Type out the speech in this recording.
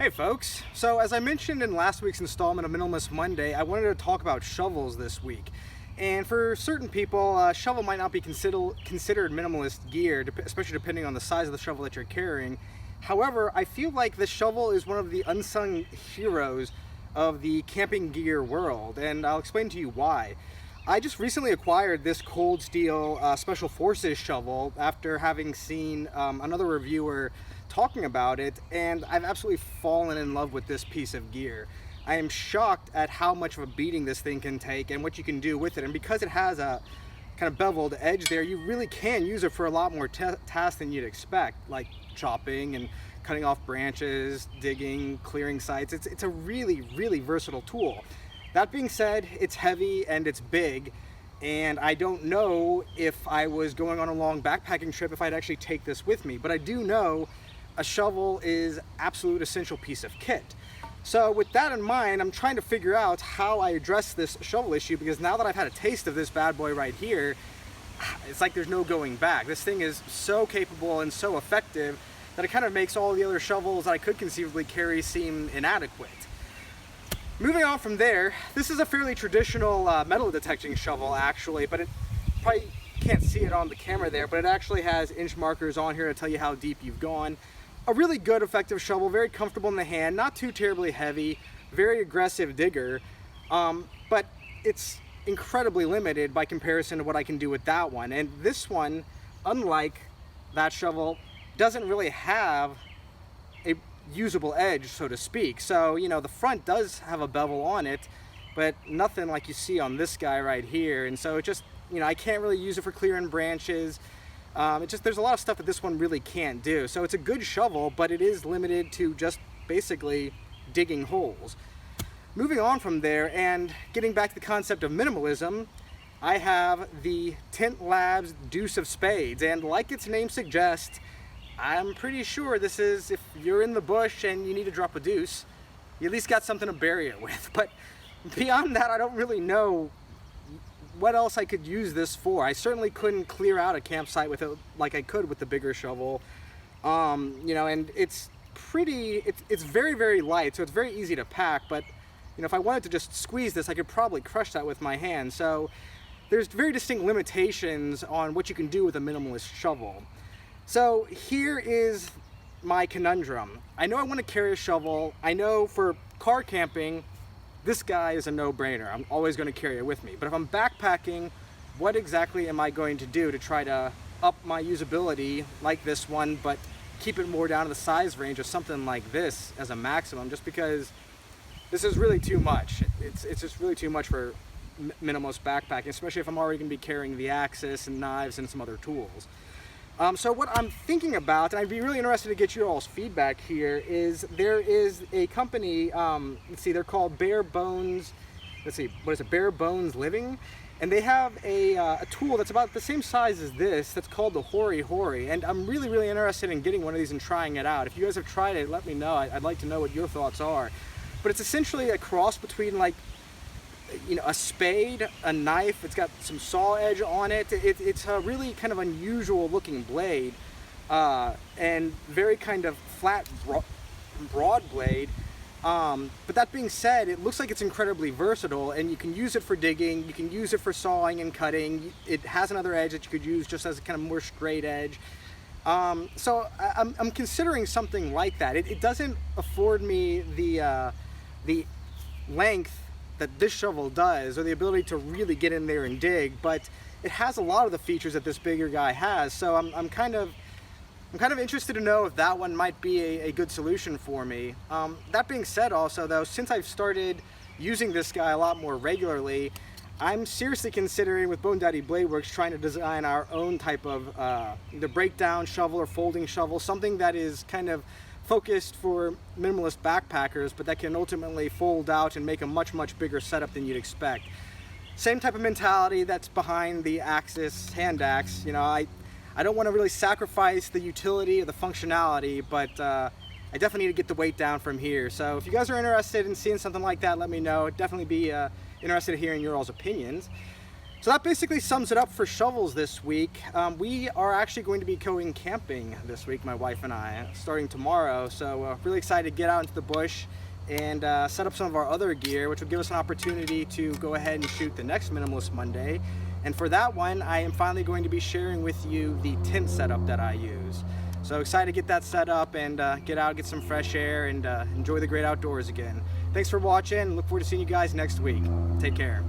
Hey folks, so as I mentioned in last week's installment of Minimalist Monday, I wanted to talk about shovels this week. And for certain people, a shovel might not be considered minimalist gear, especially depending on the size of the shovel that you're carrying. However, I feel like this shovel is one of the unsung heroes of the camping gear world, and I'll explain to you why. I just recently acquired this Cold Steel Special Forces shovel after having seen another reviewer talking about it, and I've absolutely fallen in love with this piece of gear. I am shocked at how much of a beating this thing can take and what you can do with it, and because it has a kind of beveled edge there, you really can use it for a lot more tasks than you'd expect, like chopping and cutting off branches, digging, clearing sites. It's a really, really versatile tool. That being said, it's heavy and it's big, and I don't know if I was going on a long backpacking trip if I'd actually take this with me, but I do know a shovel is absolute essential piece of kit. So with that in mind, I'm trying to figure out how I address this shovel issue, because now that I've had a taste of this bad boy right here, it's like there's no going back. This thing is so capable and so effective that it kind of makes all the other shovels that I could conceivably carry seem inadequate. Moving on from there, this is a fairly traditional metal detecting shovel actually, but it probably can't see it on the camera there, but it actually has inch markers on here to tell you how deep you've gone. A really good, effective shovel, very comfortable in the hand, not too terribly heavy, very aggressive digger, but it's incredibly limited by comparison to what I can do with that one. And this one, unlike that shovel, doesn't really have a usable edge, so to speak. So, you know, the front does have a bevel on it, but nothing like you see on this guy right here. And so it just, you know, I can't really use it for clearing branches. There's a lot of stuff that this one really can't do. So it's a good shovel, but it is limited to just basically digging holes. Moving on from there and getting back to the concept of minimalism, I have the Tent Labs Deuce of Spades, and like its name suggests, I'm pretty sure this is, if you're in the bush and you need to drop a deuce, you at least got something to bury it with. But beyond that, I don't really know what else I could use this for. I certainly couldn't clear out a campsite with it like I could with the bigger shovel. You know, and it's very, very light, so it's very easy to pack, but you know, if I wanted to just squeeze this, I could probably crush that with my hand. So there's very distinct limitations on what you can do with a minimalist shovel. So here is my conundrum. I know I want to carry a shovel. I know for car camping, this guy is a no-brainer. I'm always going to carry it with me. But if I'm backpacking, what exactly am I going to do to try to up my usability like this one, but keep it more down to the size range of something like this as a maximum, just because this is really too much. It's just really too much for minimalist backpacking, especially if I'm already going to be carrying the axis and knives and some other tools. So what I'm thinking about, and I'd be really interested to get your all's feedback here, is there is a company, let's see, they're called Bare Bones, let's see, what is it, Bare Bones Living? And they have a tool that's about the same size as this that's called the Hori Hori, and I'm really, really interested in getting one of these and trying it out. If you guys have tried it, let me know. I'd like to know what your thoughts are. But it's essentially a cross between, like, you know, a spade, a knife. It's got some saw edge on it. It's a really kind of unusual looking blade, and very kind of flat, broad blade. But that being said, it looks like it's incredibly versatile, and you can use it for digging, you can use it for sawing and cutting. It has another edge that you could use just as a kind of more straight edge. So I'm considering something like that. It doesn't afford me the length that this shovel does, or the ability to really get in there and dig, but it has a lot of the features that this bigger guy has. So I'm kind of interested to know if that one might be a good solution for me. That being said, also though, since I've started using this guy a lot more regularly, I'm seriously considering, with Daddy Blade WerX, trying to design our own type of either breakdown shovel or folding shovel, something that is kind of focused for minimalist backpackers, but that can ultimately fold out and make a much, much bigger setup than you'd expect. Same type of mentality that's behind the Axis hand axe. You know, I don't want to really sacrifice the utility or the functionality, but I definitely need to get the weight down from here. So if you guys are interested in seeing something like that, let me know. I'd definitely be interested in hearing your all's opinions. So that basically sums it up for shovels this week. We are actually going to be going camping this week, my wife and I, starting tomorrow. So really excited to get out into the bush and set up some of our other gear, which will give us an opportunity to go ahead and shoot the next Minimalist Monday. And for that one, I am finally going to be sharing with you the tent setup that I use. So excited to get that set up and get out, get some fresh air, and enjoy the great outdoors again. Thanks for watching. Look forward to seeing you guys next week. Take care.